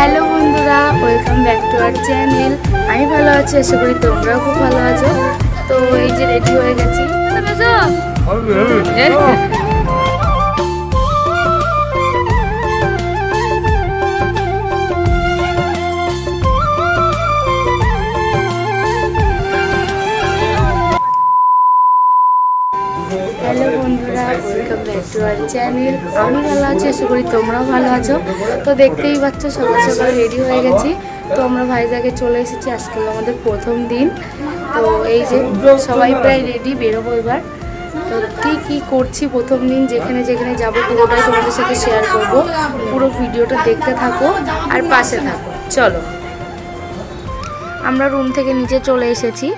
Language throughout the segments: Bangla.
হ্যালো বন্ধুরা, welcome back to our channel. আমি ভালো আছি, আশা করি তোমরাও খুব ভালো আছো। তো এই যে রেডি হয়ে গেছি। হ্যালো বন্ধুরা, welcome back to our channel. আমি ভালো আছি, আশা করি তোমরাও ভালো আছো। তো দেখতেই পাচ্ছ সকাল সকাল রেডি হয়ে গেছি। তো আমরা ভাইজাকে চলে এসেছি, আজকে আমাদের প্রথম দিন। তো এই যে সবাই প্রায় রেডি, বেরোবো এবার। তো কী করছি প্রথম দিন, যেখানে যেখানে যাবো পুরোটাই তোমাদের সাথে শেয়ার করবো। পুরো ভিডিওটা দেখতে থাকো আর পাশে থাকো। চলো, আমরা রুম থেকে নিচে চলে এসেছি।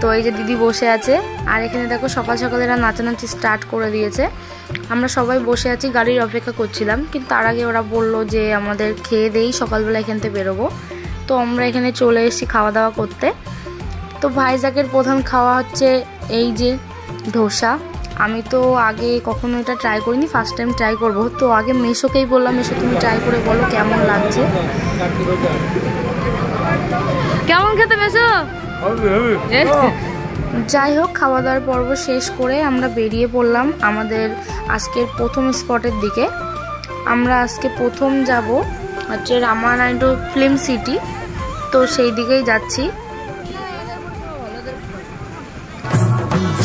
তো এই যে দিদি বসে আছে, আর এখানে দেখো সকাল সকাল এরা নাচানাচি স্টার্ট করে দিয়েছে। আমরা সবাই বসে আছি, গাড়ির অপেক্ষা করছিলাম, কিন্তু তার আগে ওরা বললো যে আমাদের খেয়ে দেই, সকালবেলা এখান থেকে বেরোবো। তো আমরা এখানে চলে এসেছি খাওয়া দাওয়া করতে। তো ভাইজাকের প্রধান খাওয়া হচ্ছে এই যে ধোসা। আমি তো আগে কখনো এটা ট্রাই করিনি, ফার্স্ট টাইম ট্রাই করবো। তো আগে মেশোকেই বললাম, মেশো তুমি ট্রাই করে বলো কেমন লাগছে। কেমন খেতে মেশো? যাই হোক, খাওয়া দাওয়ার পর্ব শেষ করে আমরা বেরিয়ে পড়লাম আমাদের আজকের প্রথম স্পটের দিকে। আমরা আজকে প্রথম যাব হচ্ছে রামানাইডু ফিল্ম সিটি। তো সেই দিকেই যাচ্ছি।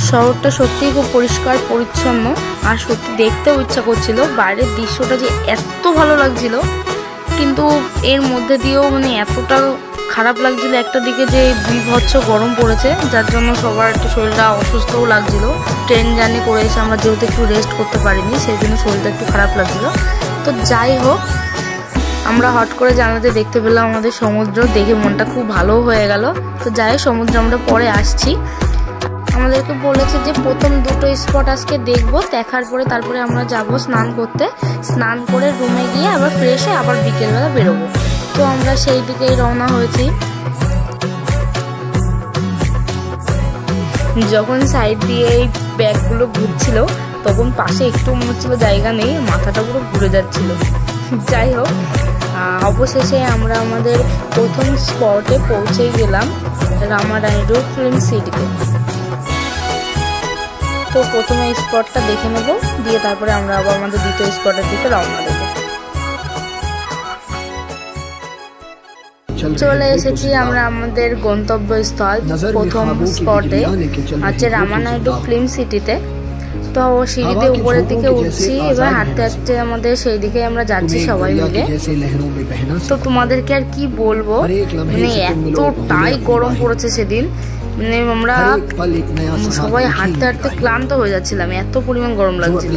শহরটা সত্যিই খুব পরিষ্কার পরিচ্ছন্ন, আর সত্যি দেখতেও ইচ্ছা করছিল। বাইরের দৃশ্যটা যে এত ভালো লাগছিল, কিন্তু এর মধ্যে দিয়েও এতটা খারাপ লাগছিল একটা দিকে যে বিভৎস গরম পড়েছে, যার জন্য সবার একটু শরীরটা অসুস্থও লাগছিল। ট্রেন জার্নি করে এসে আমরা যেহেতু একটু রেস্ট করতে পারিনি, সেই জন্য শরীরটা একটু খারাপ লাগছিল। তো যাই হোক, আমরা হট করে জানালাতে দেখতে পেলাম আমাদের সমুদ্র, দেখে মনটা খুব ভালো হয়ে গেল। তো যাই হোক, সমুদ্র আমরা পরে আসছি। আমাদেরকে বলেছে যে প্রথম দুটো স্পট আজকে দেখবো, দেখার পরে তারপরে আমরা যাব স্নান করতে। স্নান করে রুমে গিয়ে আবার ফ্রেশ হয়ে আবার বিকেলবেলা বেরোবো। তো আমরা সেই দিকেই রওনা হয়েছি। যখন সাইড দিয়ে এই ব্যাগগুলো ঘুরছিল, তখন পাশে একটু মনে হচ্ছিল জায়গা নেই, মাথাটা পুরো ঘুরে যাচ্ছিল। যাই হোক, অবশেষে আমরা আমাদের প্রথম স্পটে পৌঁছে গেলাম, রামানাইডু ফিল্ম সিটিতে। তো প্রথমে এই স্পটটা দেখে নেব, দিয়ে তারপরে আমরা আবার আমাদের দ্বিতীয় স্পটের দিকে রওনা দেবো। চলে এসেছি আমরা আমাদের গন্তব্যস্থল প্রথম স্পটে, হচ্ছে রামানাইডু ফিল্ম সিটিতে। তো সিঁড়িতে উপরের দিকে উঠছি, এবার হাঁটতে হাঁটতে আমাদের সেই দিকে আমরা যাচ্ছি সবাই মিলে। তো তোমাদেরকে আর কি বলবো, এতটাই গরম পড়েছে সেদিন, আমরা সবাই হাঁটতে হাঁটতে ক্লান্ত হয়ে যাচ্ছিলাম, এত পরিমাণ গরম লাগছিল।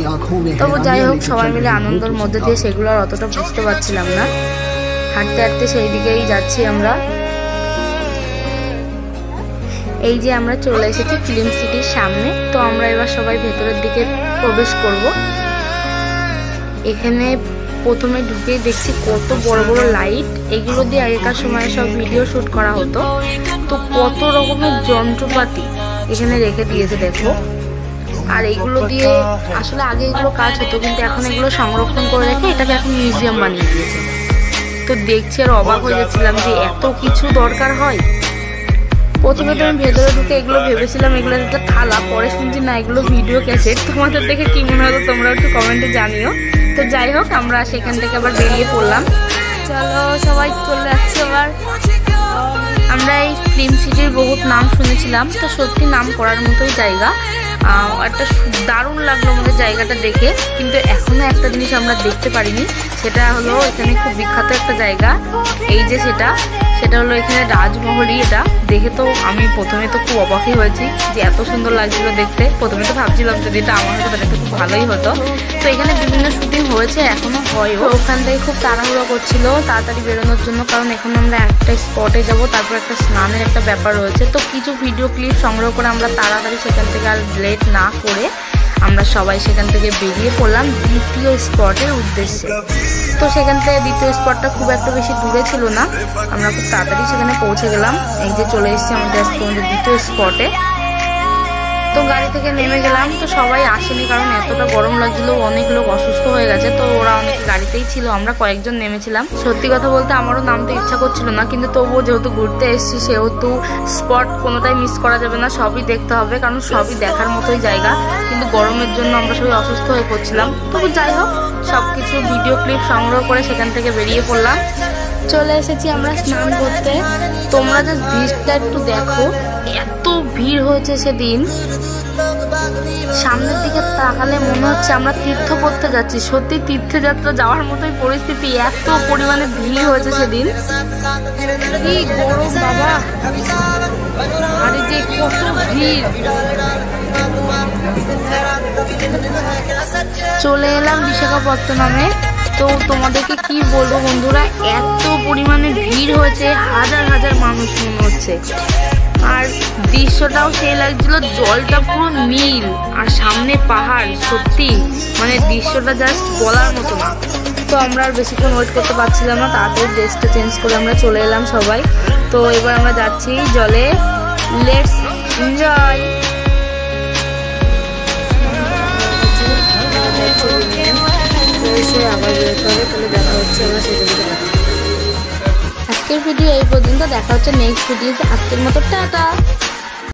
তবে যাই হোক, সবাই মিলে আনন্দের মধ্যে দিয়ে সেগুলো আর অতটা বুঝতে পারছিলাম না। হাঁটতে হাঁটতে সেই দিকেই যাচ্ছি আমরা। এই যে আমরা চলে এসেছি ফিল্ম সিটির সামনে। তো আমরা এবার সবাই ভেতরের দিকে প্রবেশ করব। এখানে প্রথমে ঢুকেই দেখছি কত বড় বড় লাইট, এগুলো দিয়ে আগেকার সময় সব ভিডিও শুট করা হতো। তো কত রকমের যন্ত্রপাতি এখানে রেখে দিয়েছে দেখো। আর এগুলো দিয়ে আসলে আগে এগুলো কাজ হতো, কিন্তু এখন এগুলো সংরক্ষণ করে রেখে এটাকে এখন মিউজিয়াম বানিয়ে দিয়েছে। তো দেখছি আর অবাক হয়ে যাচ্ছিলাম যে এত কিছু দরকার হয়। প্রথমে তো আমি ভেতরে ঢুকে এগুলো ভেবেছিলাম এগুলো একটা থালা, পরে শুনছি না এগুলো ভিডিও ক্যাসেট। তোমাদের দেখে কি মনে হতো তোমরা একটু কমেন্টে জানিও। তো যাই হোক, আমরা সেখান থেকে আবার বেরিয়ে পড়লাম। চলো, সবাই চলে যাচ্ছে আবার। আমরা এই ফিল্ম সিটির বহুত নাম শুনেছিলাম, তো সত্যি নাম করার মতোই জায়গা। একটা দারুণ লাগলো আমাদের জায়গাটা দেখে, কিন্তু এখনো একটা জিনিস আমরা দেখতে পারিনি, সেটা হলো এখানে খুব বিখ্যাত একটা জায়গা। এই যে সেটা হলো এখানে রাজমহলই। এটা দেখে তো আমি প্রথমে তো খুব অবাকই হয়েছি যে এত সুন্দর লাগছিল দেখতে। প্রথমে তো ভাবছিলাম যদি এটা আমার হতো তাহলে খুব ভালোই হতো। তো এখানে বিভিন্ন শুটিং হয়েছে, এখনো হয়। ওখান থেকে খুব তাড়াহুড়ো করছিল তাড়াতাড়ি বেরোনোর জন্য, কারণ এখন আমরা একটা স্পটে যাব, তারপর একটা স্নানের একটা ব্যাপার রয়েছে। তো কিছু ভিডিও ক্লিপ সংগ্রহ করে আমরা তাড়াতাড়ি সেখান থেকে আর লেট না করে আমরা সবাই সেখান থেকে বেরিয়ে পড়লাম দ্বিতীয় স্পটের উদ্দেশ্যে। তো সেখান থেকে দ্বিতীয় স্পটটা খুব একটা বেশি দূরে ছিল না, আমরা খুব তাড়াতাড়ি সেখানে পৌঁছে গেলাম। এই যে চলে এসেছি আমাদের দ্বিতীয় স্পটে। তো গাড়ি থেকে নেমে গেলাম, তো সবাই আসেনি কারণ এতটা গরম লাগছিল, অনেক লোক অসুস্থ হয়ে গেছে, তো ওরা অনেক গাড়িতেই ছিল, আমরা কয়েকজন নেমেছিলাম। সত্যি কথা বলতে আমারও নামতে ইচ্ছা করছিল না, কিন্তু তবুও যেহেতু ঘুরতে এসেছি সেহেতু স্পট কোনোটাই মিস করা যাবে না, সবই দেখতে হবে কারণ সবই দেখার মতোই জায়গা। কিন্তু গরমের জন্য আমরা সবাই অসুস্থ হয়ে পড়ছিলাম, তবু যাই হোক সবকিছু ভিডিও ক্লিপ সংগ্রহ করে সেখান থেকে বেরিয়ে পড়লাম। চলে এসেছি আমরা স্নান করতে। তোমরা জাস্ট ভিড়টা একটু দেখো, এত ভিড় হয়েছে সেদিন, সামনের দিকে তাকালে মনে হচ্ছে আমরা তীর্থ করতে যাচ্ছি। সত্যি তীর্থযাত্রা যাওয়ার মতোই পরিস্থিতি, এত পরিমাণে ভিড় হয়েছে সেদিন। কি গরম বাবা, আরে যে কত ভিড়। চলে এলাম বিশাখাপত্তনমে। তো তোমাদেরকে কি বলবো বন্ধুরা, এত পরিমাণে ভিড় হয়েছে, হাজার হাজার মানুষ মনে হচ্ছে। আর দৃশ্যটাও সেই লাগছিল, জলটা পুরো নীল আর সামনে পাহাড়, সত্যি মানে দৃশ্যটা জাস্ট বলার মতো না। তো আমরা আর বেশিক্ষণ ওয়েট করতে পারছিলাম না, তাড়াতাড়ি ড্রেসটা চেঞ্জ করে আমরা চলে এলাম সবাই। তো এবার আমরা যাচ্ছি জলে, লেটস এনজয়। আজকের ভিডিও এই পর্যন্ত, দেখা হচ্ছে নেক্সট ভিডিওতে। আজকের মতো টাটা।